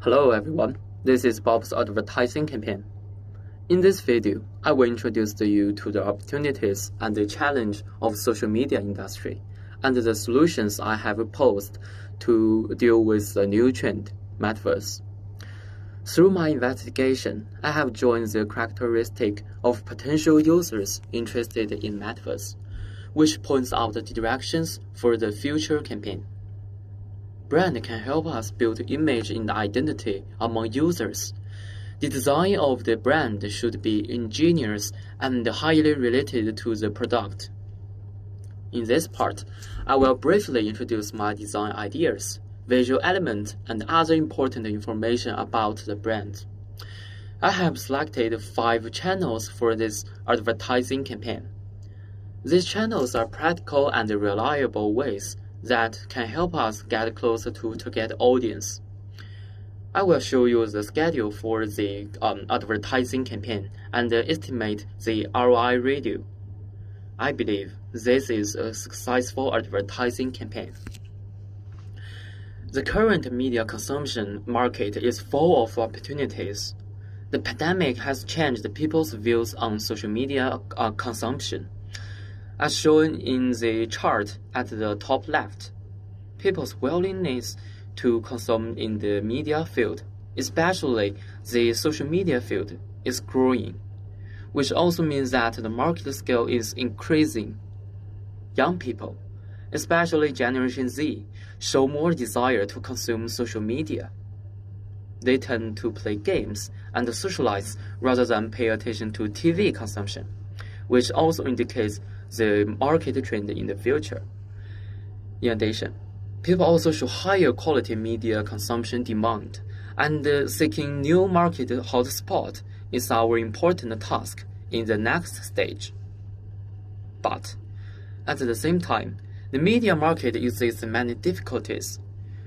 Hello everyone, this is Bob's advertising campaign. In this video, I will introduce you to the opportunities and the challenge of social media industry and the solutions I have proposed to deal with the new trend, Metaverse. Through my investigation, I have joined the characteristic of potential users interested in Metaverse, which points out the directions for the future campaign. Brand can help us build image and identity among users. The design of the brand should be ingenious and highly related to the product. In this part, I will briefly introduce my design ideas, visual elements, and other important information about the brand. I have selected 5 channels for this advertising campaign. These channels are practical and reliable ways that can help us get closer to target audience. I will show you the schedule for the advertising campaign and estimate the ROI ratio. I believe this is a successful advertising campaign. The current media consumption market is full of opportunities. The pandemic has changed people's views on social media consumption. As shown in the chart at the top left, people's willingness to consume in the media field, especially the social media field, is growing, which also means that the market scale is increasing. Young people, especially Generation Z, show more desire to consume social media. They tend to play games and socialize rather than pay attention to TV consumption, which also indicates the market trend in the future. In addition, people also show higher quality media consumption demand, and seeking new market hotspot is our important task in the next stage. But at the same time, the media market uses many difficulties.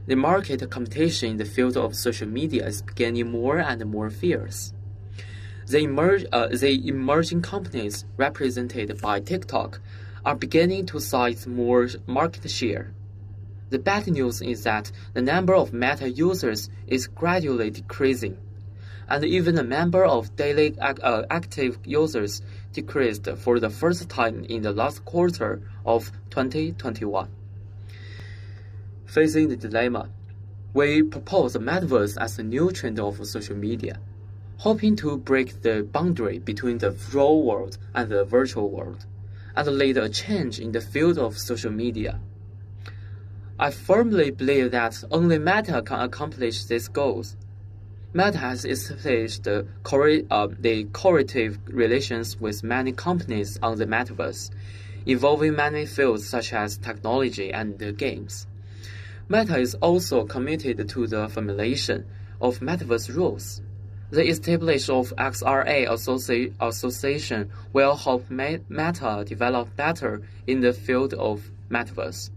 The market competition in the field of social media is getting more and more fierce. The emerging companies represented by TikTok are beginning to seize more market share. The bad news is that the number of Meta users is gradually decreasing, and even the number of daily active users decreased for the first time in the last quarter of 2021. Facing the dilemma, we propose the Metaverse as a new trend of social media, hoping to break the boundary between the real world and the virtual world, and lead a change in the field of social media. I firmly believe that only Meta can accomplish these goals. Meta has established the cooperative relations with many companies on the Metaverse, involving many fields such as technology and games. Meta is also committed to the formulation of Metaverse rules. The establishment of XRA Association will help Meta develop better in the field of Metaverse.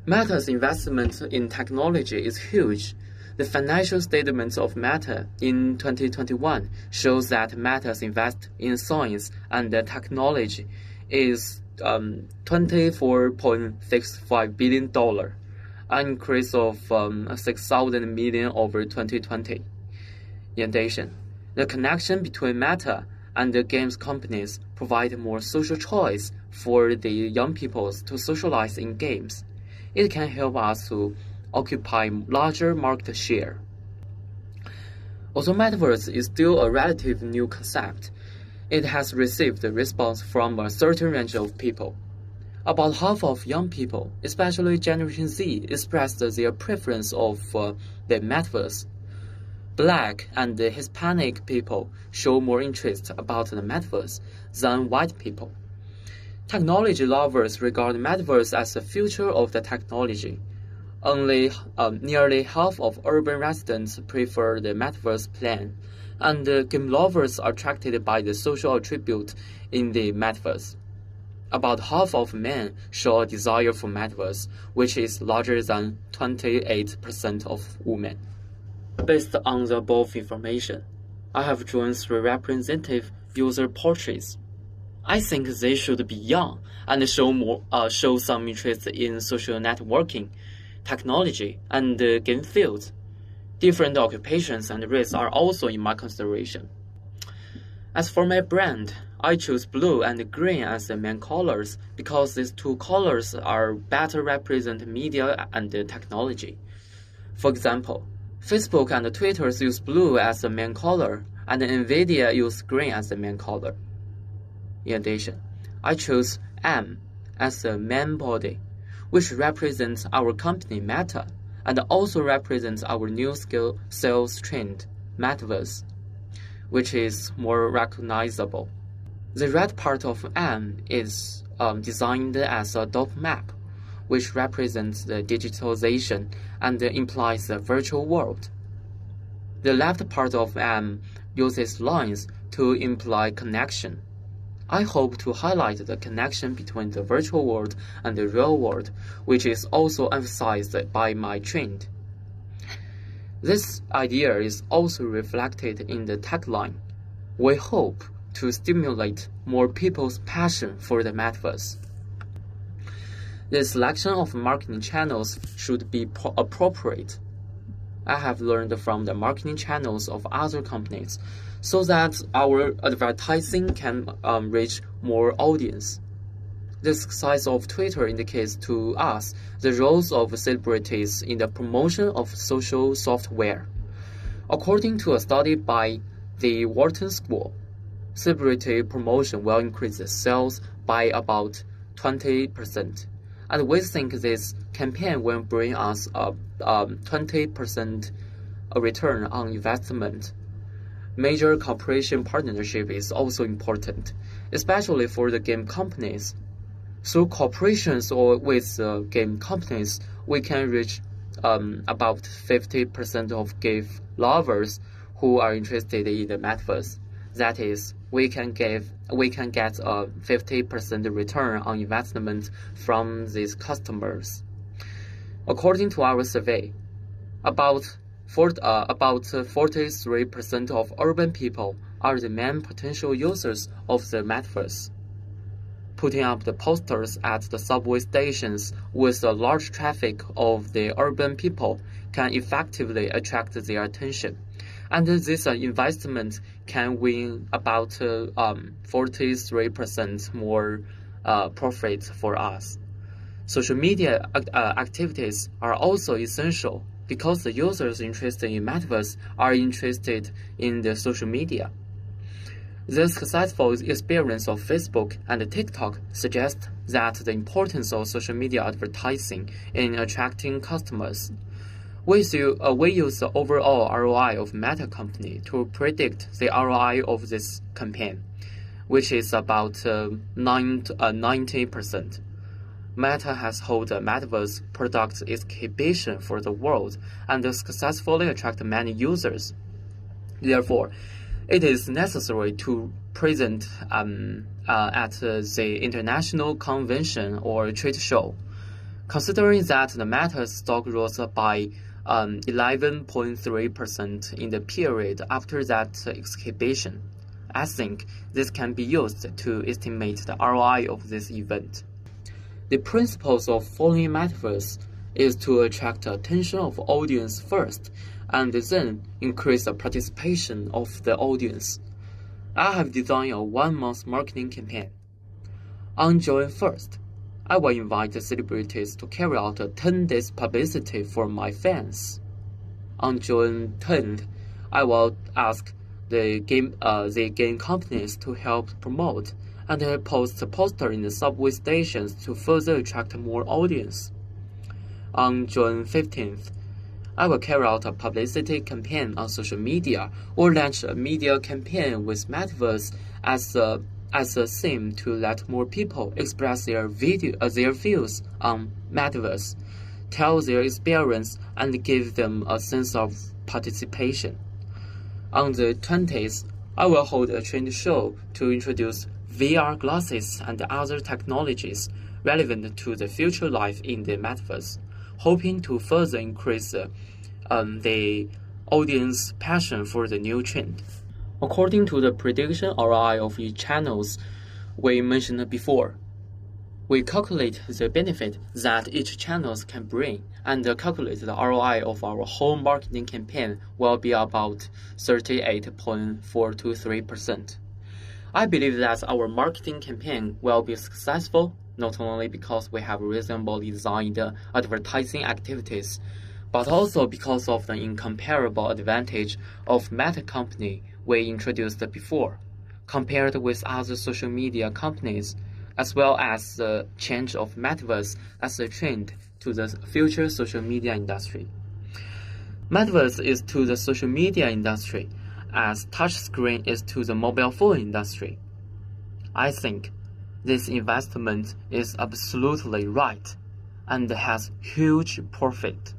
Meta's investment in technology is huge. The financial statements of Meta in 2021 shows that Meta's investment in science and technology is $24.65 billion, an increase of 6,000 million over 2020. In addition, the connection between Meta and the games companies provide more social choice for the young people to socialize in games. It can help us to occupy larger market share. Although Metaverse is still a relatively new concept, it has received a response from a certain range of people. About half of young people, especially Generation Z, expressed their preference of the Metaverse. Black and Hispanic people show more interest about the Metaverse than white people. Technology lovers regard Metaverse as the future of the technology. Only nearly half of urban residents prefer the Metaverse plan, and game lovers are attracted by the social attribute in the Metaverse. About half of men show a desire for Metaverse, which is larger than 28% of women. Based on the above information, I have drawn 3 representative user portraits. I think they should be young and show some interest in social networking, technology, and game fields. Different occupations and race are also in my consideration. As for my brand, I choose blue and green as the main colors because these two colors are better represent media and technology. For example, Facebook and Twitter use blue as the main color, and NVIDIA use green as the main color. In addition, I choose M as the main body, which represents our company Meta, and also represents our new sales trend, Metaverse, which is more recognizable. The red part of M is designed as a dot map, which represents the digitalization and implies the virtual world. The left part of M uses lines to imply connection. I hope to highlight the connection between the virtual world and the real world, which is also emphasized by my trend. This idea is also reflected in the tagline. We hope to stimulate more people's passion for the metaverse. The selection of marketing channels should be appropriate. I have learned from the marketing channels of other companies so that our advertising can reach more audience. The success of Twitter indicates to us the roles of celebrities in the promotion of social software. According to a study by the Wharton School, celebrity promotion will increase the sales by about 20%. And we think this campaign will bring us a 20% return on investment. Major corporation partnership is also important, especially for the game companies. Through corporations or with game companies, we can reach about 50% of game lovers who are interested in the metaverse. That is, we can get a 50% return on investment from these customers. According to our survey, about 43% of urban people are the main potential users of the metaverse. Putting up the posters at the subway stations with a large traffic of the urban people can effectively attract their attention. And this investment can win about 43% more profit for us. Social media activities are also essential because the users interested in metaverse are interested in the social media. The successful experience of Facebook and TikTok suggests that the importance of social media advertising in attracting customers. We use the overall ROI of Meta company to predict the ROI of this campaign, which is about 90%. Meta has held a metaverse product exhibition for the world and successfully attracted many users. Therefore, it is necessary to present at the international convention or trade show. Considering that the Meta stock rose by 11.3% in the period after that exhibition, I think this can be used to estimate the ROI of this event. The principles of following Metaverse is to attract the attention of audience first, and then increase the participation of the audience. I have designed a 1-month marketing campaign. On June 1st, I will invite the celebrities to carry out a 10-day publicity for my fans. On June 10th, I will ask the game companies to help promote and post a poster in the subway stations to further attract more audience. On June 15th, I will carry out a publicity campaign on social media or launch a media campaign with Metaverse as a theme to let more people express their views on Metaverse, tell their experience, and give them a sense of participation. On the 20th, I will hold a trend show to introduce VR glasses and other technologies relevant to the future life in the Metaverse, hoping to further increase the audience passion for the new trend. According to the prediction ROI of each channels we mentioned before, We calculate the benefit that each channel can bring and calculate the ROI of our whole marketing campaign will be about 38.423%. I believe that our marketing campaign will be successful not only because we have reasonably designed advertising activities, but also because of the incomparable advantage of Meta company we introduced before, compared with other social media companies, as well as the change of Metaverse as a trend to the future social media industry. Metaverse is to the social media industry as touchscreen is to the mobile phone industry. I think this investment is absolutely right and has huge profit.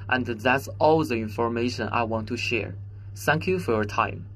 And that's all the information I want to share. Thank you for your time.